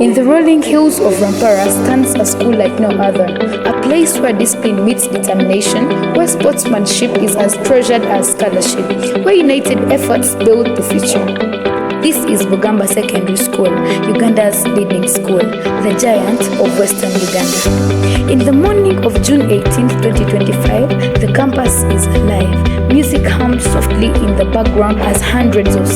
In the rolling hills of Rampara stands a school like no other, a place where discipline meets determination, where sportsmanship is as treasured as scholarship, where united efforts build the future. This is Bugamba Secondary School, Uganda's leading school, the giant of Western Uganda. In the morning of June 18, 2025, the campus is alive. Music hums softly in the background as hundreds of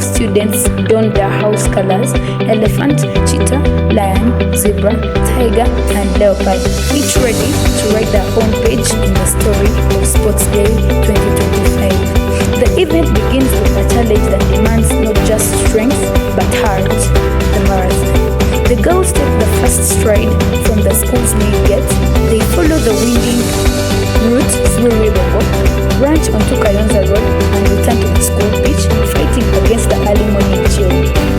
students don their house colors: elephant, cheetah, lion, zebra, tiger, and leopard, each ready to write their own page in the story of Sports Day 2025. The event begins with a challenge that demands not just strength but heart, the marathon. The girls take the first stride from the school's main gate. They follow the winding route through Riverbo, branch onto Kayonza Road, and return to the school pitch, fighting against the early morning chill,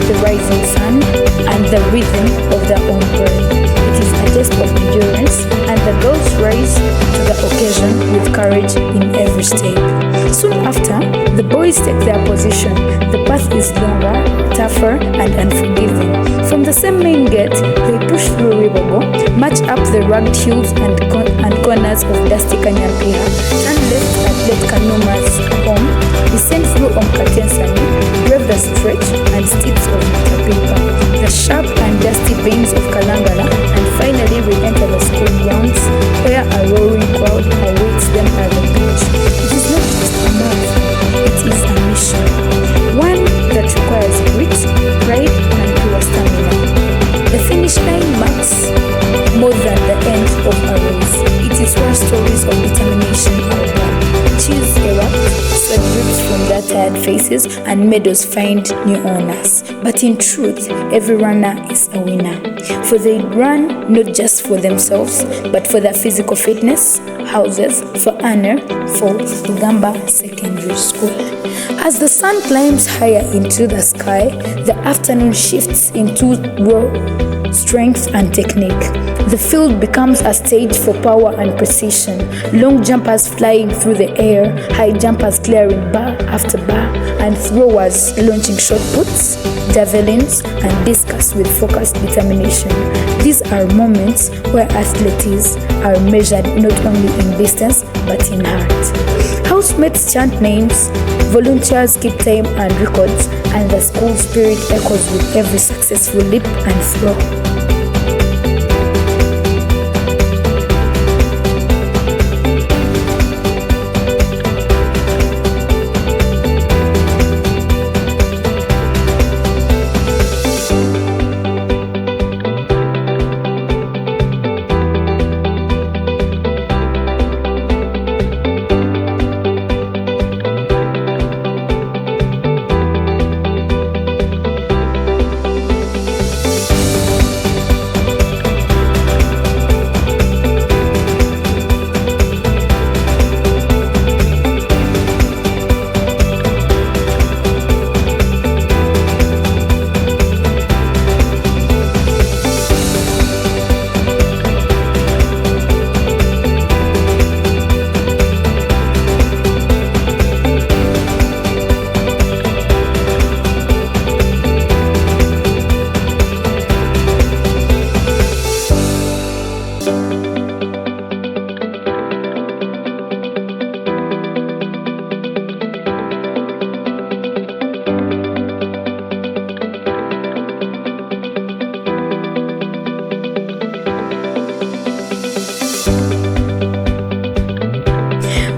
the rising sun, and the rhythm of their own breath. It is a test of endurance, and the girls rise to the occasion with courage in every step. Soon after, the boys take their position. The path is longer, tougher, and unforgiving. From the same main gate, they push through Riverbo, march up the rugged hills and corners of dusty Kanyampia, turn left at Lake Kanuma's home, descend through Omkatensani, brave the stretch and steeps of Matapimpa, the sharp and dusty veins of Kalangala, and finally re-enter the school grounds, where a roaring crowd awaits them at the beach. It is not just a marathon, it is a mission, one that requires grit, pride, and pure stamina. The finish line marks more than the end of a race. It is where stories of determination are born. Cheers erupt, sweat drips from their tired faces, and medals find new owners. But in truth, every runner is a winner. For they run not just for themselves, but for their physical fitness, houses, for honor, for Bugamba Secondary School. As the sun climbs higher into the sky, the afternoon shifts into raw strength and technique. The field becomes a stage for power and precision. Long jumpers flying through the air, high jumpers clearing bar after bar, and throwers launching shot puts, javelins, and discus with focused determination. These are moments where athletes are measured not only in distance but in heart. Housemates chant names, volunteers keep time and records, and the school spirit echoes with every successful leap and throw.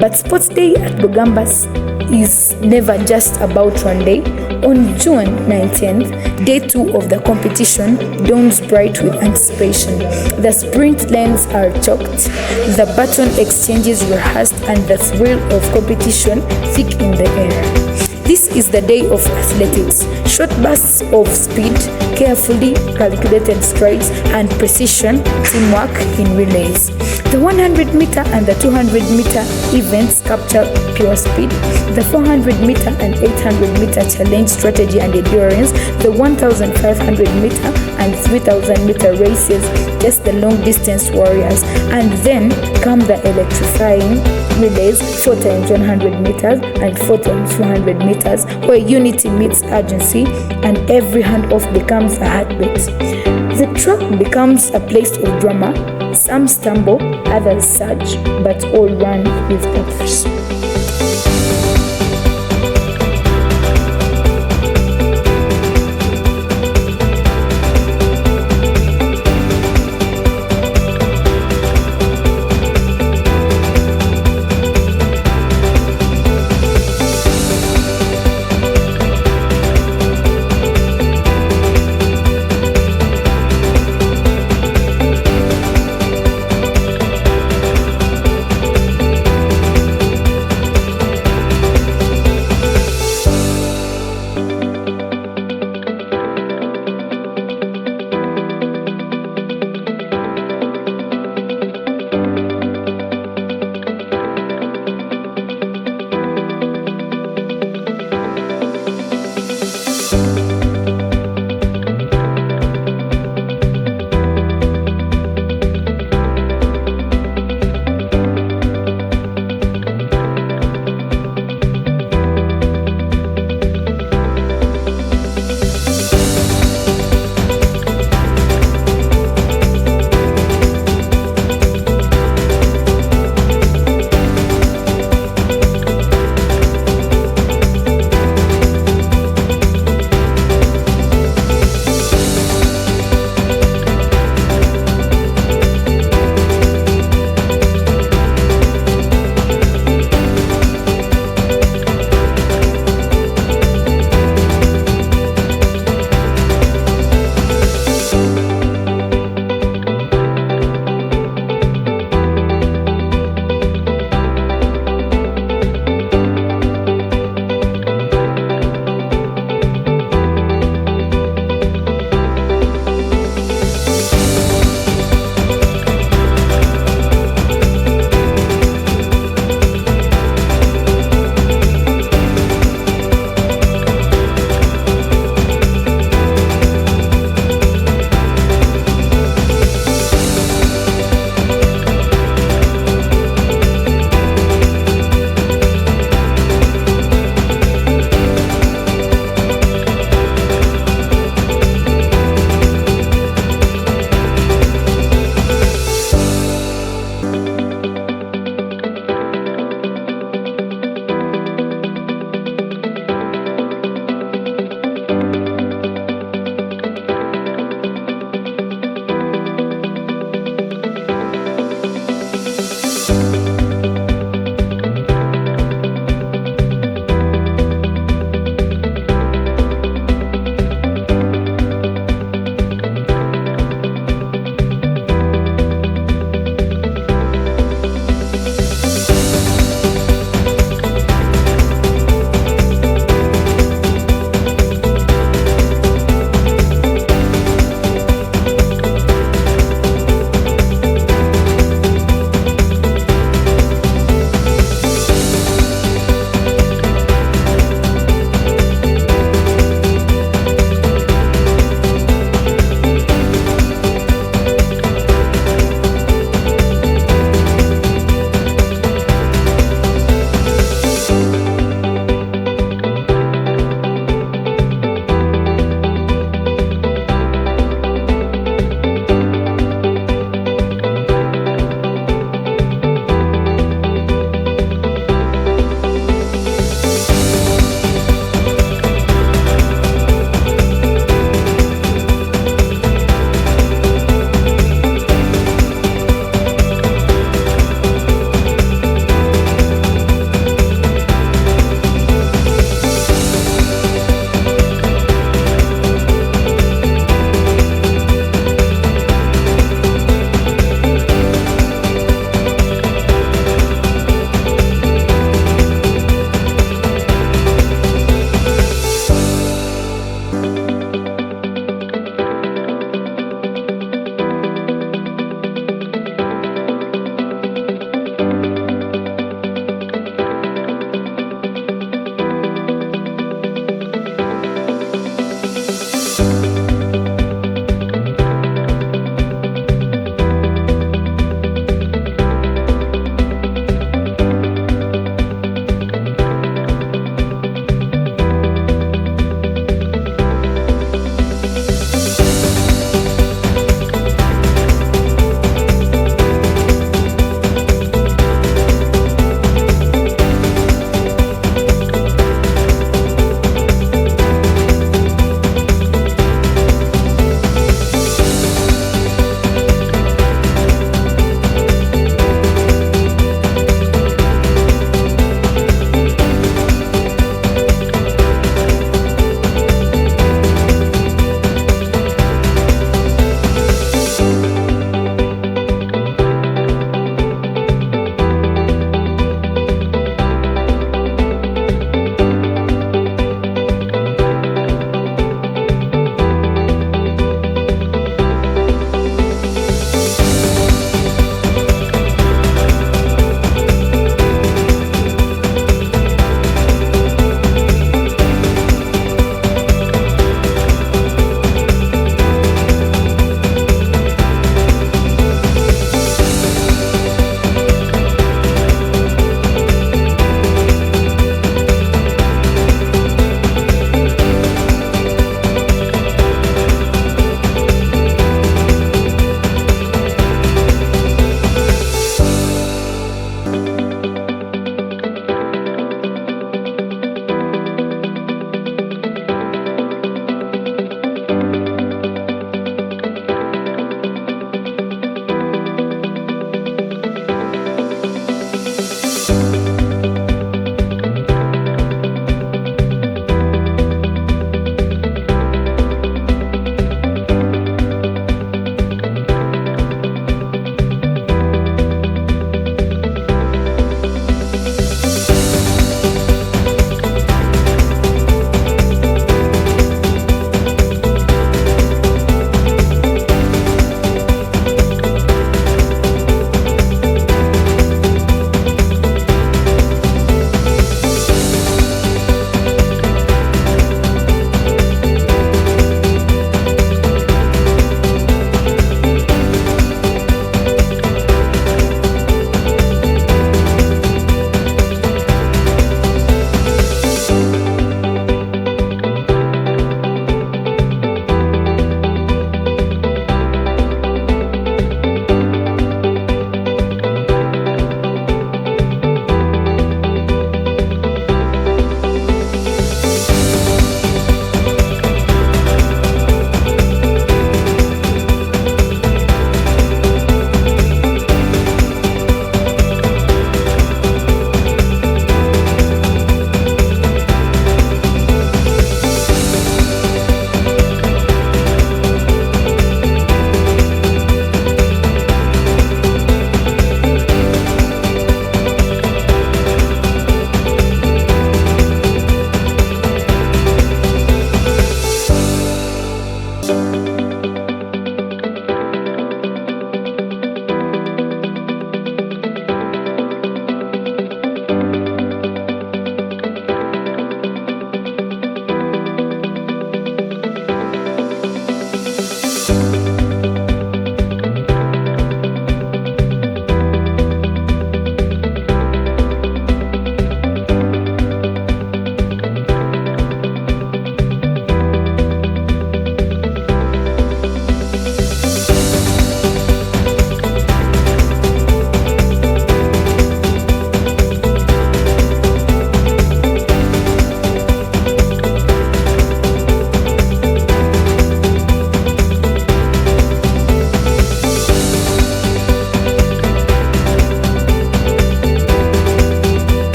But Sports Day at Bugamba is never just about one day. On June 19th, day 2 of the competition dawns bright with anticipation. The sprint lanes are chalked, the baton exchanges rehearsed, and the thrill of competition thick in the air. This is the day of athletics. Short bursts of speed, carefully calculated strides, and precision teamwork in relays. The 100-meter and the 200-meter events capture pure speed. The 400-meter and 800-meter challenge strategy and endurance. The 1,500-meter and 3,000-meter races test the long-distance warriors. And then come the electrifying relays, 4 times 100 meters and 4 times 200 meters, where unity meets urgency and every handoff becomes a heartbeat. The track becomes a place of drama. Some stumble, others surge, but all run with purpose.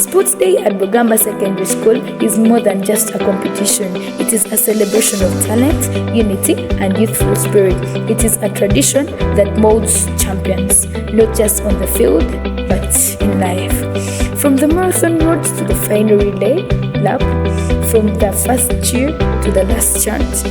Sports Day at Bugamba Secondary School is more than just a competition. It is a celebration of talent, unity, and youthful spirit. It is a tradition that molds champions, not just on the field, but in life. From the marathon roads to the final relay lap, from the first cheer to the last chant.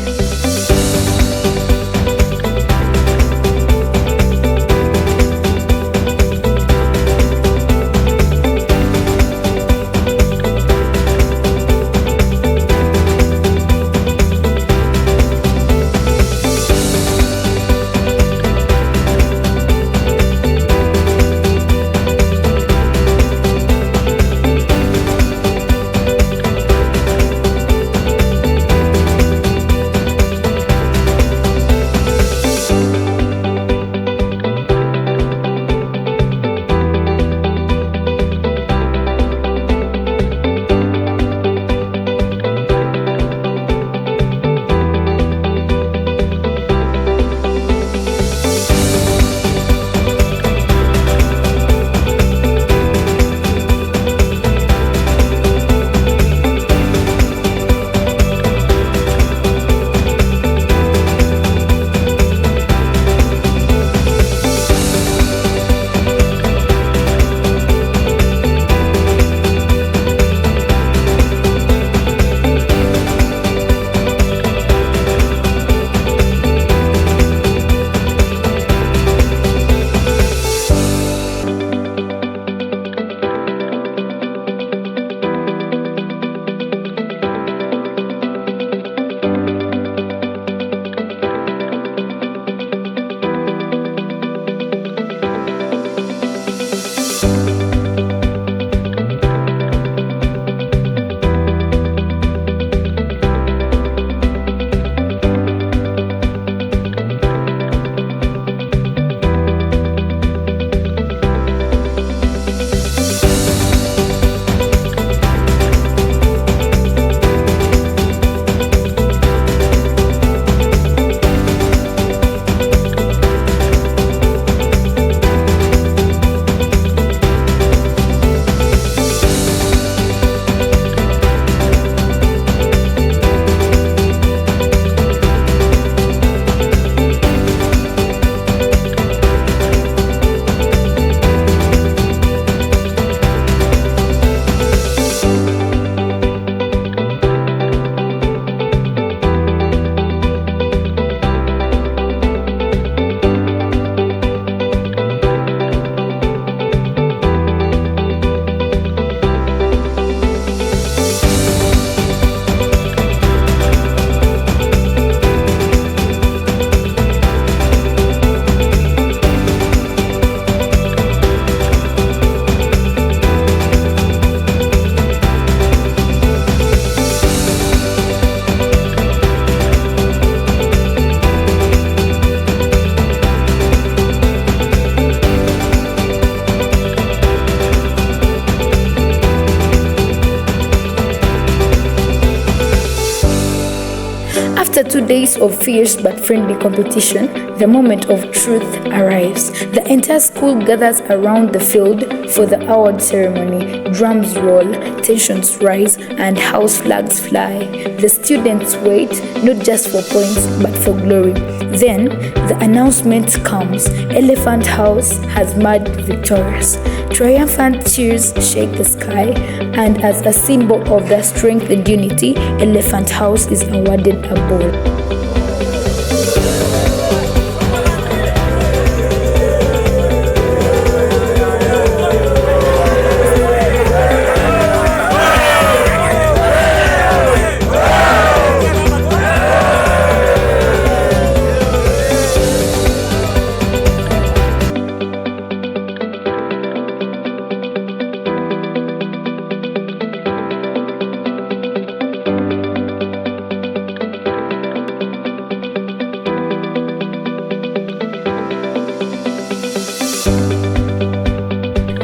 After 2 days of fierce but friendly competition, the moment of truth arrives. The entire school gathers around the field for the award ceremony. Drums roll, tensions rise, and house flags fly. The students wait, not just for points, but for glory. Then, the announcement comes. Elephant House has emerged victorious. Triumphant cheers shake the sky, and as a symbol of their strength and unity, Elephant House is awarded a ball.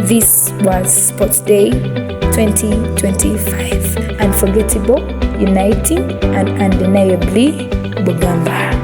This was Sports Day 2025. Unforgettable, uniting, and undeniably Bugamba.